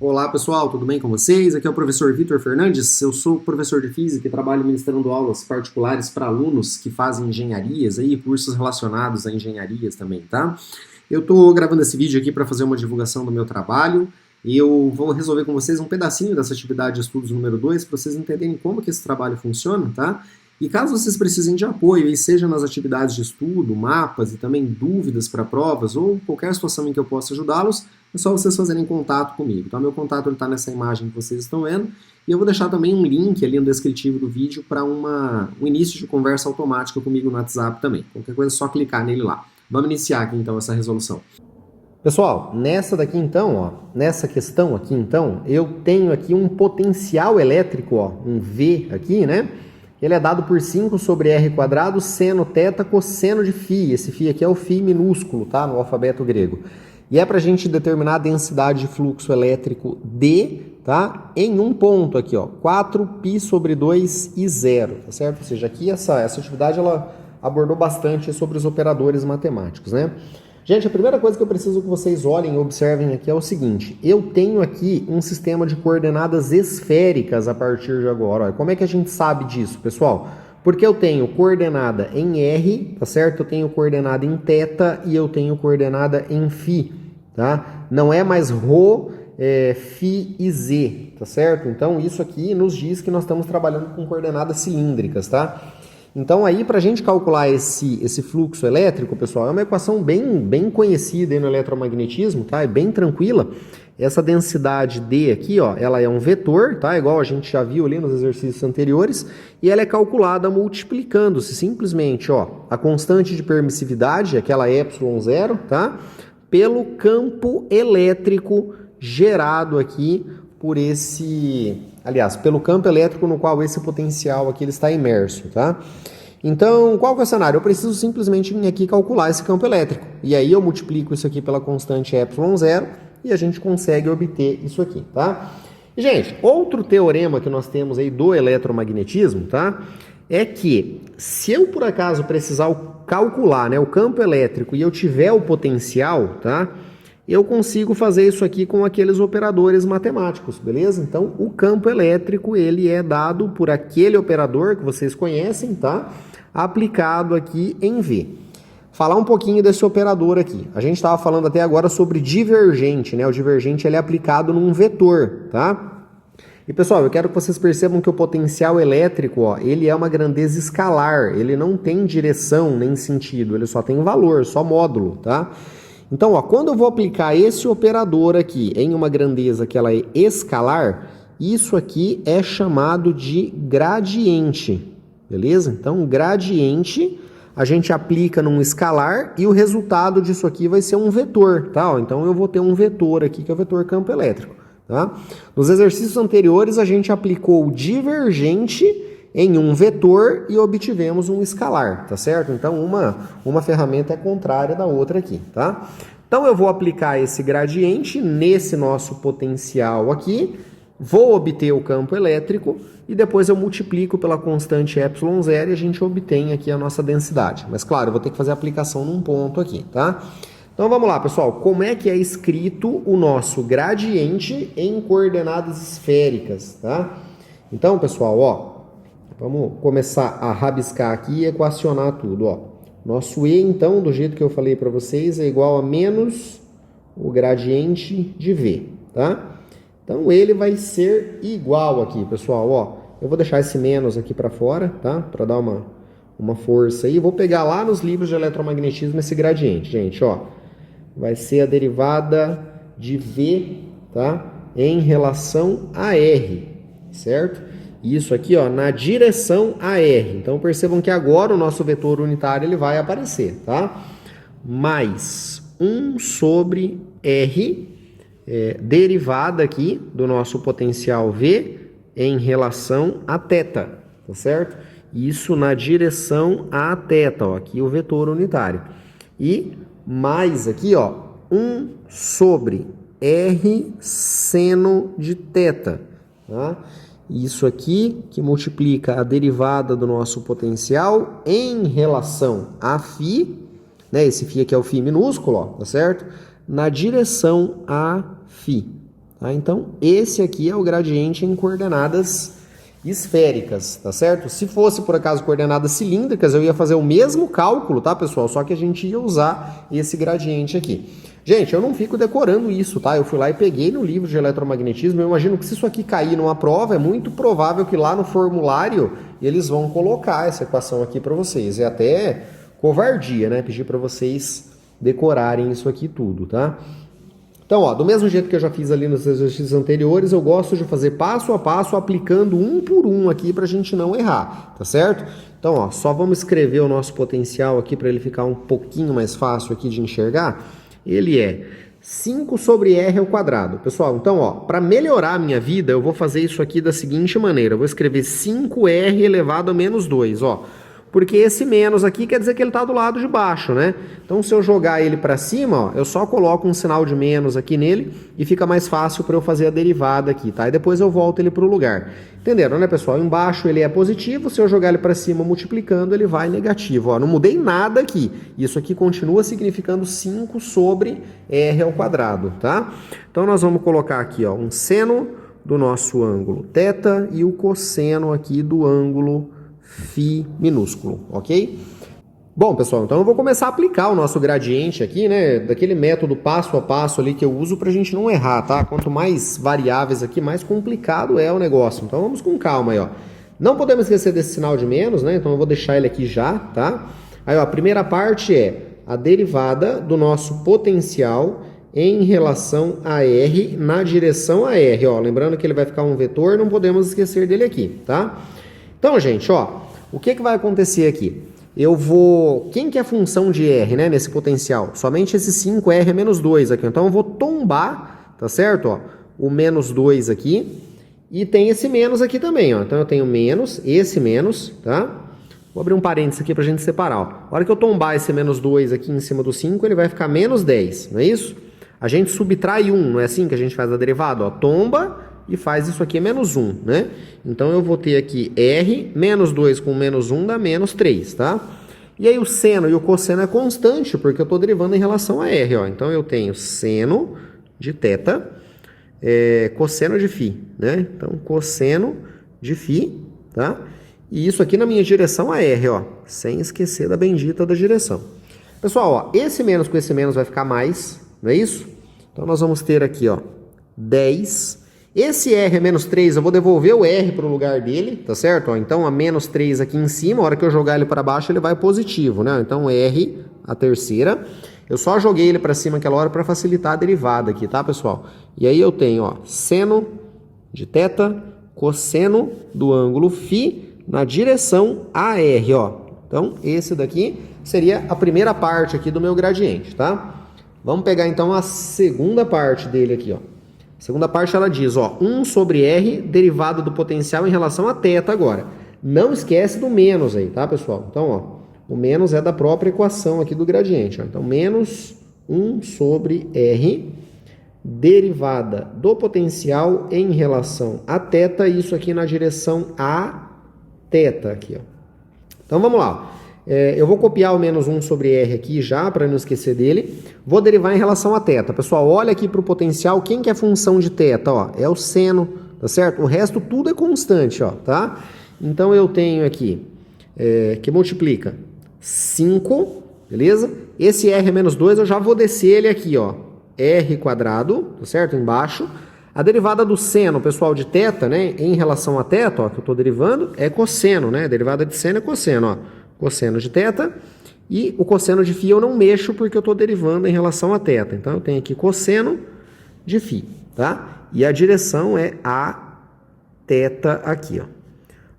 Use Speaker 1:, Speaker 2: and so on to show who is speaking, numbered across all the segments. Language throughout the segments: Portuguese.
Speaker 1: Olá pessoal, tudo bem com vocês? Aqui é o professor Vitor Fernandes, eu sou professor de Física e trabalho ministrando aulas particulares para alunos que fazem engenharias e cursos relacionados a engenharias também, tá? Eu estou gravando esse vídeo aqui para fazer uma divulgação do meu trabalho e eu vou resolver com vocês um pedacinho dessa atividade de estudos número 2 para vocês entenderem como que esse trabalho funciona, tá? E caso vocês precisem de apoio, seja nas atividades de estudo, mapas e também dúvidas para provas ou qualquer situação em que eu possa ajudá-los, é só vocês fazerem contato comigo. Tá? Meu contato está nessa imagem que vocês estão vendo e eu vou deixar também um link ali no descritivo do vídeo para um início de conversa automática comigo no WhatsApp também. Qualquer coisa é só clicar nele lá. Vamos iniciar aqui então essa resolução. Pessoal, nessa daqui então, ó, nessa questão aqui então, eu tenho aqui um potencial elétrico, ó, um V aqui, né? Ele é dado por 5 sobre R quadrado, seno, teta, cosseno de φ. Esse φ aqui é o φ minúsculo, tá? No alfabeto grego. E é para a gente determinar a densidade de fluxo elétrico D, tá? Em um ponto aqui, ó, 4π sobre 2 e 0, tá certo? Ou seja, aqui essa atividade ela abordou bastante sobre os operadores matemáticos, né? Gente, a primeira coisa que eu preciso que vocês olhem e observem aqui é o seguinte. Eu tenho aqui um sistema de coordenadas esféricas a partir de agora. Olha, como é que a gente sabe disso, pessoal? Porque eu tenho coordenada em R, tá certo? Eu tenho coordenada em θ e eu tenho coordenada em φ, tá? Não é mais ρ, φ e z, tá certo? Então, isso aqui nos diz que nós estamos trabalhando com coordenadas cilíndricas, tá? Então, aí, para a gente calcular esse fluxo elétrico, pessoal, é uma equação bem conhecida aí no eletromagnetismo, tá? É bem tranquila. Essa densidade D aqui, ó, ela é um vetor, tá? Igual a gente já viu ali nos exercícios anteriores, e ela é calculada multiplicando-se simplesmente, ó, a constante de permissividade, aquela ε0, tá? Pelo campo elétrico gerado aqui por pelo campo elétrico no qual esse potencial aqui ele está imerso, tá? Então, qual que é o cenário? Eu preciso simplesmente vir aqui calcular esse campo elétrico. E aí eu multiplico isso aqui pela constante ε0 e a gente consegue obter isso aqui, tá? E, gente, outro teorema que nós temos aí do eletromagnetismo, tá? É que se eu por acaso precisar calcular, né, o campo elétrico e eu tiver o potencial, tá? Eu consigo fazer isso aqui com aqueles operadores matemáticos, beleza? Então, o campo elétrico, ele é dado por aquele operador que vocês conhecem, tá? Aplicado aqui em V. Falar um pouquinho desse operador aqui. A gente estava falando até agora sobre divergente, né? O divergente, ele é aplicado num vetor, tá? E, pessoal, eu quero que vocês percebam que o potencial elétrico, ó, ele é uma grandeza escalar. Ele não tem direção nem sentido, ele só tem valor, só módulo, tá? Então, ó, quando eu vou aplicar esse operador aqui em uma grandeza que ela é escalar, isso aqui é chamado de gradiente, beleza? Então, gradiente a gente aplica num escalar e o resultado disso aqui vai ser um vetor, tá? Ó, então, eu vou ter um vetor aqui que é o vetor campo elétrico, tá? Nos exercícios anteriores, a gente aplicou o divergente em um vetor e obtivemos um escalar, tá certo? Então, uma ferramenta é contrária da outra aqui, tá? Então, eu vou aplicar esse gradiente nesse nosso potencial aqui, vou obter o campo elétrico e depois eu multiplico pela constante ε0 e a gente obtém aqui a nossa densidade. Mas, claro, eu vou ter que fazer a aplicação num ponto aqui, tá? Então, vamos lá, pessoal. Como é que é escrito o nosso gradiente em coordenadas esféricas, tá? Então, pessoal, ó, vamos começar a rabiscar aqui e equacionar tudo, ó. Nosso E, então, do jeito que eu falei para vocês, é igual a menos o gradiente de V, tá? Então, ele vai ser igual aqui, pessoal, ó. Eu vou deixar esse menos aqui para fora, tá? Para dar uma força aí. Vou pegar lá nos livros de eletromagnetismo esse gradiente, gente, ó. Vai ser a derivada de V, tá? Em relação a R, certo? Isso aqui, ó, na direção a R. Então, percebam que agora o nosso vetor unitário ele vai aparecer, tá? Mais 1 sobre R, derivada aqui do nosso potencial V em relação a θ, tá certo? Isso na direção a θ, ó, aqui o vetor unitário. E mais aqui, ó, 1 sobre R seno de θ, tá? Isso aqui que multiplica a derivada do nosso potencial em relação a φ, né? Esse φ aqui é o φ minúsculo, ó, tá certo? Na direção a φ, Tá? Então, esse aqui é o gradiente em coordenadas esféricas, tá certo? Se fosse, por acaso, coordenadas cilíndricas, eu ia fazer o mesmo cálculo, tá, pessoal? Só que a gente ia usar esse gradiente aqui. Gente, eu não fico decorando isso, tá? Eu fui lá e peguei no livro de eletromagnetismo. Eu imagino que se isso aqui cair numa prova, é muito provável que lá no formulário eles vão colocar essa equação aqui para vocês. É até covardia, né? Pedir para vocês decorarem isso aqui tudo, tá? Então, ó, do mesmo jeito que eu já fiz ali nos exercícios anteriores, eu gosto de fazer passo a passo, aplicando um por um aqui para a gente não errar, tá certo? Então, ó, só vamos escrever o nosso potencial aqui para ele ficar um pouquinho mais fácil aqui de enxergar. Ele é 5 sobre R ao quadrado. Pessoal, então, ó, para melhorar a minha vida, eu vou fazer isso aqui da seguinte maneira. Eu vou escrever 5R elevado a menos 2, ó. Porque esse menos aqui quer dizer que ele está do lado de baixo, né? Então, se eu jogar ele para cima, ó, eu só coloco um sinal de menos aqui nele e fica mais fácil para eu fazer a derivada aqui, tá? E depois eu volto ele para o lugar. Entenderam, né, pessoal? Embaixo ele é positivo, se eu jogar ele para cima multiplicando, ele vai negativo. Ó, não mudei nada aqui. Isso aqui continua significando 5 sobre R ao quadrado, tá? Então, nós vamos colocar aqui, ó, um seno do nosso ângulo θ e o cosseno aqui do ângulo φ minúsculo, ok? Bom, pessoal, então eu vou começar a aplicar o nosso gradiente aqui, né? Daquele método passo a passo ali que eu uso pra gente não errar, tá? Quanto mais variáveis aqui, mais complicado é o negócio. Então vamos com calma aí, ó. Não podemos esquecer desse sinal de menos, né? Então eu vou deixar ele aqui já, tá? Aí, ó, a primeira parte é a derivada do nosso potencial em relação a R na direção a R, ó. Lembrando que ele vai ficar um vetor, não podemos esquecer dele aqui, tá? Então, gente, ó, o que vai acontecer aqui? Eu vou... Quem que é a função de R, né, nesse potencial? Somente esse 5R é menos 2 aqui. Então, eu vou tombar, tá certo? Ó, o menos 2 aqui. E tem esse menos aqui também, ó. Então, eu tenho menos, esse menos, tá? Vou abrir um parênteses aqui pra gente separar, ó. A hora que eu tombar esse menos 2 aqui em cima do 5, ele vai ficar menos 10, não é isso? A gente subtrai 1, não é assim que a gente faz a derivada? Ó, tomba e faz isso aqui menos 1, né? Então, eu vou ter aqui R, menos 2 com menos 1 dá menos 3, tá? E aí, o seno e o cosseno é constante, porque eu estou derivando em relação a R, ó. Então, eu tenho seno de θ, cosseno de φ, né? Então, cosseno de φ, tá? E isso aqui na minha direção a R, ó. Sem esquecer da bendita da direção. Pessoal, ó, esse menos com esse menos vai ficar mais, não é isso? Então, nós vamos ter aqui, ó, 10. Esse R é menos 3, eu vou devolver o R para o lugar dele, tá certo? Ó, então, a menos 3 aqui em cima, a hora que eu jogar ele para baixo, ele vai positivo, né? Então, R, a terceira. Eu só joguei ele para cima aquela hora para facilitar a derivada aqui, tá, pessoal? E aí eu tenho, ó, seno de θ, cosseno do ângulo φ na direção AR, ó. Então, esse daqui seria a primeira parte aqui do meu gradiente, tá? Vamos pegar, então, a segunda parte dele aqui, ó. A segunda parte ela diz, ó, 1 sobre R derivada do potencial em relação a θ agora. Não esquece do menos aí, tá, pessoal? Então, ó, o menos é da própria equação aqui do gradiente, ó. Então, menos 1 sobre R derivada do potencial em relação a θ, isso aqui na direção a θ aqui, ó. Então, vamos lá. Eu vou copiar o menos 1 sobre R aqui já, para não esquecer dele. Vou derivar em relação a θ. Pessoal, olha aqui para o potencial. Quem que é a função de θ? Ó, é o seno, tá certo? O resto tudo é constante, ó, tá? Então, eu tenho aqui, que multiplica 5, beleza? Esse R é menos 2, eu já vou descer ele aqui, ó. R quadrado, tá certo? Embaixo. A derivada do seno, pessoal, de θ, né? Em relação a θ, ó, que eu estou derivando, é cosseno, né? A derivada de seno é cosseno, ó. Cosseno de θ, e o cosseno de φ eu não mexo porque eu estou derivando em relação a θ. Então, eu tenho aqui cosseno de φ, tá? E a direção é a θ aqui, ó.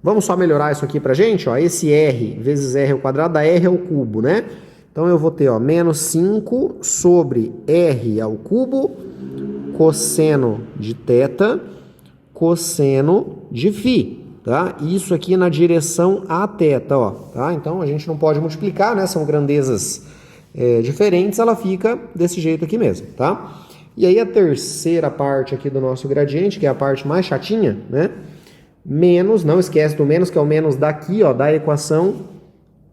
Speaker 1: Vamos só melhorar isso aqui pra gente, ó. Esse R vezes R ao quadrado dá R ao cubo, né? Então, eu vou ter, ó, menos 5 sobre R ao cubo, cosseno de θ, cosseno de φ. Tá? Isso aqui na direção a θ, ó, tá? Então a gente não pode multiplicar, né? São grandezas diferentes, ela fica desse jeito aqui mesmo, tá? E aí a terceira parte aqui do nosso gradiente, que é a parte mais chatinha, né? Menos, não esquece do menos, que é o menos daqui, ó, da equação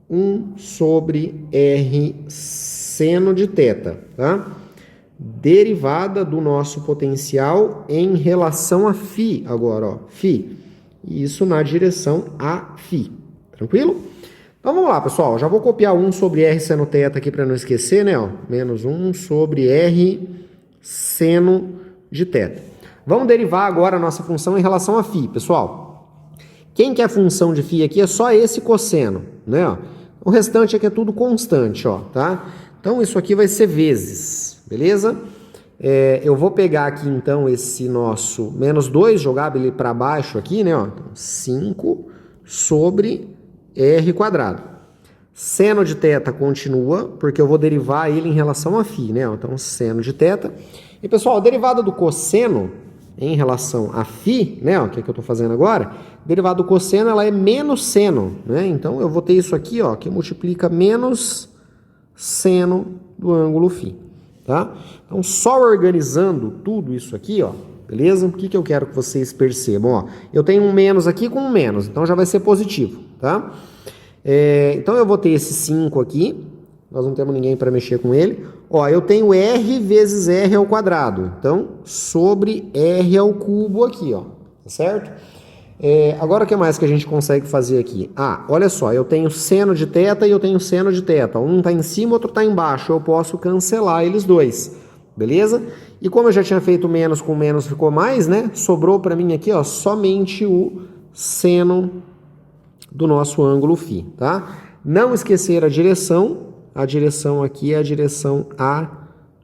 Speaker 1: 1 sobre R seno de θ, tá? derivada do nosso potencial em relação a φ agora, ó, φ. Isso na direção a φ. Tranquilo? Então vamos lá, pessoal. Já vou copiar 1 sobre r seno θ aqui para não esquecer, né? Ó, menos 1 sobre r seno de θ. Vamos derivar agora a nossa função em relação a φ, pessoal. Quem que é a função de φ aqui é só esse cosseno, né? Ó. O restante aqui é tudo constante, ó, tá? Então isso aqui vai ser vezes, beleza? Eu vou pegar aqui então esse nosso menos 2, jogar ele para baixo aqui, né? Ó. Então, 5 sobre r quadrado. Seno de θ continua, porque eu vou derivar ele em relação a φ, né? Então, seno de θ. E, pessoal, a derivada do cosseno em relação a φ, né? O que é que eu estou fazendo agora? A derivada do cosseno, ela é menos seno, né? Então, eu vou ter isso aqui, ó, que multiplica menos seno do ângulo φ, tá? Então, só organizando tudo isso aqui, ó, beleza? O que eu quero que vocês percebam, ó? Eu tenho um menos aqui com um menos, então já vai ser positivo, tá? Então, eu vou ter esse 5 aqui, nós não temos ninguém para mexer com ele. Ó, eu tenho r vezes r ao quadrado, então, sobre r ao cubo aqui, ó, tá certo? Agora, o que mais que a gente consegue fazer aqui? Ah, olha só, eu tenho seno de θ e eu tenho seno de θ. Um está em cima, outro está embaixo. Eu posso cancelar eles dois, beleza? E como eu já tinha feito menos com menos, ficou mais, né? Sobrou para mim aqui, ó, somente o seno do nosso ângulo φ, tá? Não esquecer a direção aqui é a direção a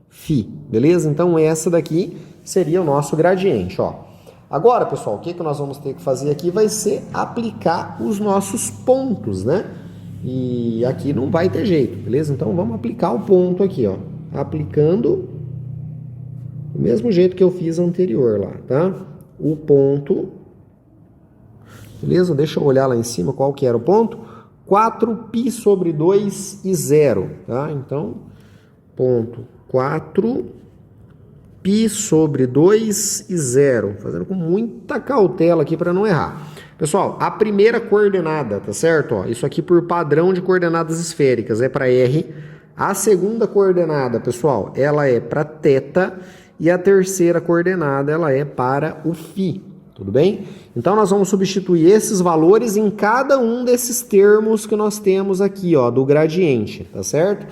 Speaker 1: φ, beleza? Então, essa daqui seria o nosso gradiente, ó. Agora, pessoal, o que nós vamos ter que fazer aqui vai ser aplicar os nossos pontos, né? E aqui não vai ter jeito, beleza? Então, vamos aplicar o ponto aqui, ó. Aplicando do mesmo jeito que eu fiz anterior lá, tá? O ponto, beleza? Deixa eu olhar lá em cima qual que era o ponto. 4π sobre 2 e 0, tá? Então, ponto 4π sobre 2 e 0, fazendo com muita cautela aqui para não errar. Pessoal, a primeira coordenada, tá certo? Ó, isso aqui por padrão de coordenadas esféricas é para R. A segunda coordenada, pessoal, ela é para θ e a terceira coordenada ela é para o φ, tudo bem? Então nós vamos substituir esses valores em cada um desses termos que nós temos aqui, ó, do gradiente, tá certo?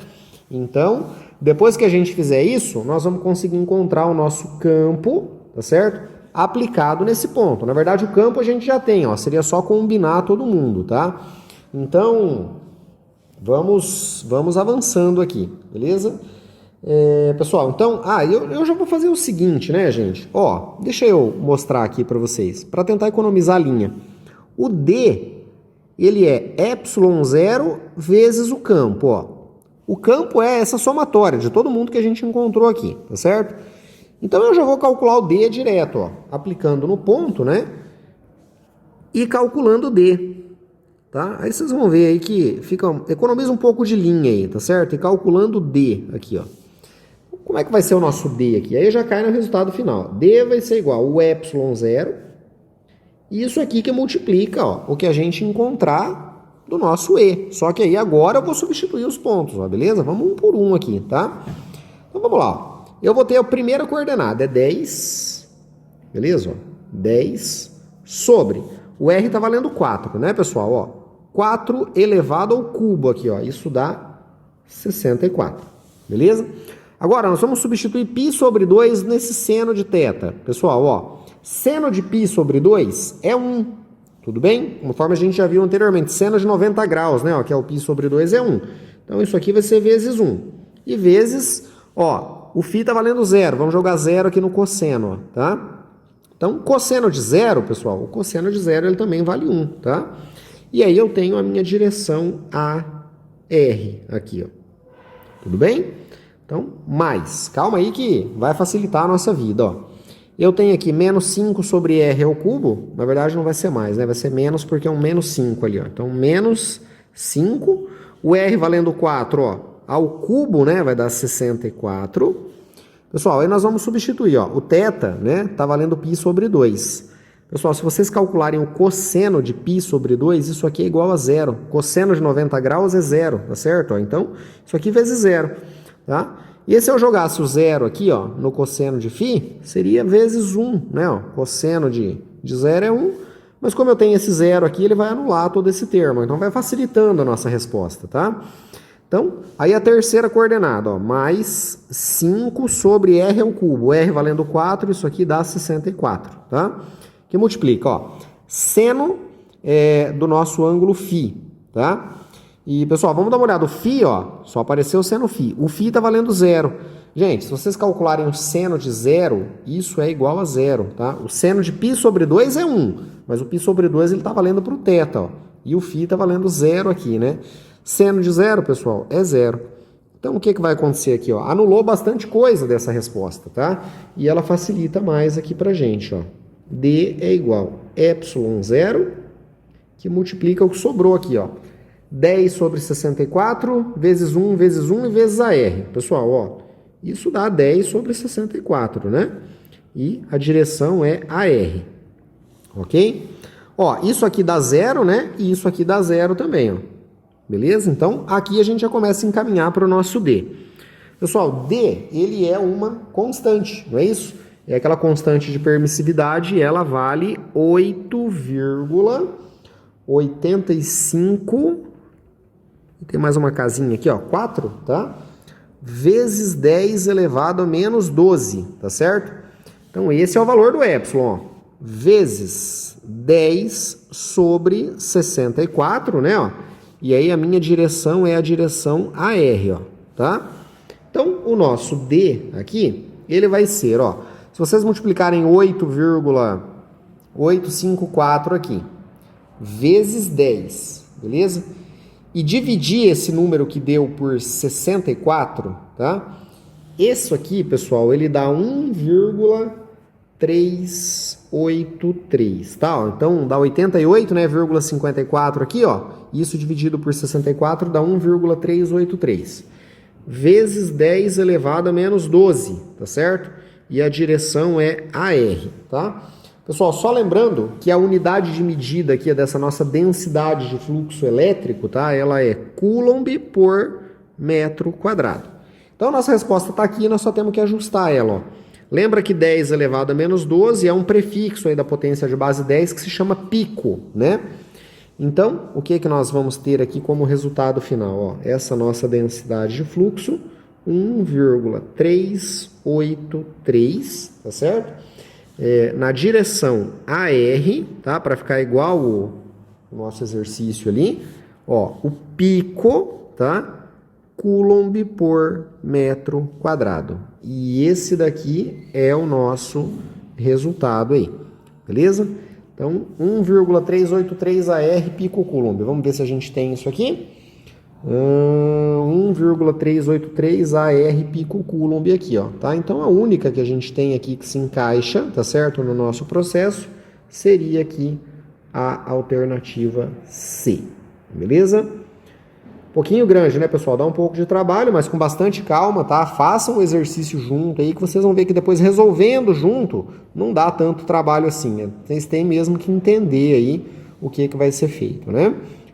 Speaker 1: Então, depois que a gente fizer isso, nós vamos conseguir encontrar o nosso campo, tá certo? Aplicado nesse ponto. Na verdade, o campo a gente já tem, ó, seria só combinar todo mundo, tá? Então, vamos avançando aqui, beleza? Pessoal, então, eu já vou fazer o seguinte, né, gente? Ó, deixa eu mostrar aqui para vocês, para tentar economizar a linha. O D, ele é ε0 vezes o campo, ó. O campo é essa somatória de todo mundo que a gente encontrou aqui, tá certo? Então, eu já vou calcular o D direto, ó, aplicando no ponto, né? E calculando o D, tá? Aí vocês vão ver aí que economiza um pouco de linha aí, tá certo? E calculando o D aqui, ó. Como é que vai ser o nosso D aqui? Aí já cai no resultado final. D vai ser igual ao ε0. E isso aqui que multiplica, ó, o que a gente encontrar do nosso E. Só que aí agora eu vou substituir os pontos, ó, beleza? Vamos um por um aqui, tá? Então vamos lá, ó. Eu vou ter a primeira coordenada, é 10, beleza? Ó, 10 sobre, o R tá valendo 4, né, pessoal? Ó, 4 elevado ao cubo aqui, ó, isso dá 64, beleza? Agora, nós vamos substituir π sobre 2 nesse seno de θ. Pessoal, ó, seno de π sobre 2 é 1, tudo bem? Conforme a gente já viu anteriormente, seno de 90 graus, né, ó, que é o π sobre 2 é 1. Então, isso aqui vai ser vezes 1. E vezes, ó, o φ tá valendo 0. Vamos jogar 0 aqui no cosseno, ó, tá? Então, cosseno de 0, pessoal, o cosseno de 0 ele também vale 1, tá? E aí eu tenho a minha direção AR aqui, ó. Tudo bem? Então, mais. Calma aí que vai facilitar a nossa vida, ó. Eu tenho aqui menos 5 sobre R ao cubo. Na verdade, não vai ser mais, né? Vai ser menos porque é um menos 5 ali, ó. Então, menos 5. O R valendo 4, ó, ao cubo, né? Vai dar 64. Pessoal, aí nós vamos substituir, ó. O θ, né? Tá valendo π sobre 2. Pessoal, se vocês calcularem o cosseno de π sobre 2, isso aqui é igual a 0. Cosseno de 90 graus é 0, tá certo? Ó, então, isso aqui vezes 0. Tá? E se eu jogasse o zero aqui, ó, no cosseno de φ, seria vezes 1, né? Ó, cosseno de 0 é 1, mas como eu tenho esse zero aqui, ele vai anular todo esse termo, então vai facilitando a nossa resposta, tá? Então, aí a terceira coordenada, ó, mais 5 sobre r ao cubo, r valendo 4, isso aqui dá 64, tá? Que multiplica, ó, seno do nosso ângulo φ, tá? E, pessoal, vamos dar uma olhada. O φ, ó, só apareceu o seno φ. O φ está valendo 0. Gente, se vocês calcularem o seno de 0, isso é igual a 0, tá? O seno de π sobre 2 é 1, mas o π sobre 2 ele está valendo para o θ, ó. E o φ está valendo 0 aqui, né? Seno de 0, pessoal, é 0. Então, o que vai acontecer aqui, ó? Anulou bastante coisa dessa resposta, tá? E ela facilita mais aqui pra gente, ó. D é igual a ε0, que multiplica o que sobrou aqui, ó. 10 sobre 64, vezes 1 e vezes AR. Pessoal, ó, isso dá 10 sobre 64, né? E a direção é AR, ok? Ó, isso aqui dá 0, né? E isso aqui dá 0 também, ó. Beleza? Então, aqui a gente já começa a encaminhar para o nosso D. Pessoal, D, ele é uma constante, não é isso? É aquela constante de permissividade, ela vale 8,85... Tem mais uma casinha aqui, ó, 4, tá? Vezes 10 elevado a menos 12, tá certo? Então, esse é o valor do epsilon, ó. Vezes 10 sobre 64, né, ó? E aí a minha direção é a direção AR, ó, tá? Então, o nosso D aqui, ele vai ser, ó, se vocês multiplicarem 8,854 aqui, vezes 10, beleza? E dividir esse número que deu por 64, tá? Isso aqui, pessoal, ele dá 1,383, tá? Então, dá 88, né, 54 aqui, ó. Isso dividido por 64 dá 1,383. Vezes 10 elevado a menos 12, tá certo? E a direção é AR, tá? Pessoal, só lembrando que a unidade de medida aqui dessa nossa densidade de fluxo elétrico, tá? Ela é Coulomb por metro quadrado. Então, a nossa resposta está aqui, nós só temos que ajustar ela, ó. Lembra que 10 elevado a menos 12 é um prefixo aí da potência de base 10 que se chama pico, né? Então, o que nós vamos ter aqui como resultado final? Ó, essa nossa densidade de fluxo, 1,383, tá certo? Na direção AR, tá? Para ficar igual o nosso exercício ali, ó, o pico, tá? Coulomb por metro quadrado. E esse daqui é o nosso resultado aí, beleza? Então, 1,383 AR pico Coulomb. Vamos ver se a gente tem isso aqui. 1,383 AR pico Coulomb aqui, ó, tá? Então, a única que a gente tem aqui que se encaixa, tá certo, no nosso processo, seria aqui a alternativa C, beleza? Um pouquinho grande, né, pessoal? Dá um pouco de trabalho, mas com bastante calma, tá? Façam o exercício junto aí, que vocês vão ver que depois resolvendo junto, não dá tanto trabalho assim, né? Vocês têm mesmo que entender aí o que vai ser feito, né?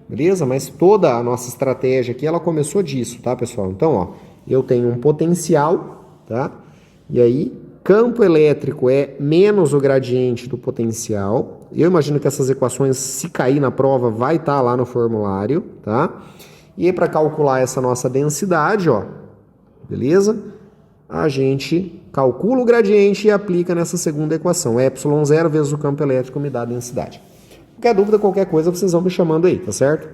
Speaker 1: Beleza? Mas toda a nossa estratégia aqui, ela começou disso, tá, pessoal? Então, ó, eu tenho um potencial, tá? E aí, campo elétrico é menos o gradiente do potencial. Eu imagino que essas equações, se cair na prova, vai estar lá no formulário, tá? E aí, para calcular essa nossa densidade, ó, beleza? A gente calcula o gradiente e aplica nessa segunda equação. ε0 vezes o campo elétrico me dá a densidade. Qualquer dúvida, qualquer coisa, vocês vão me chamando aí, tá certo?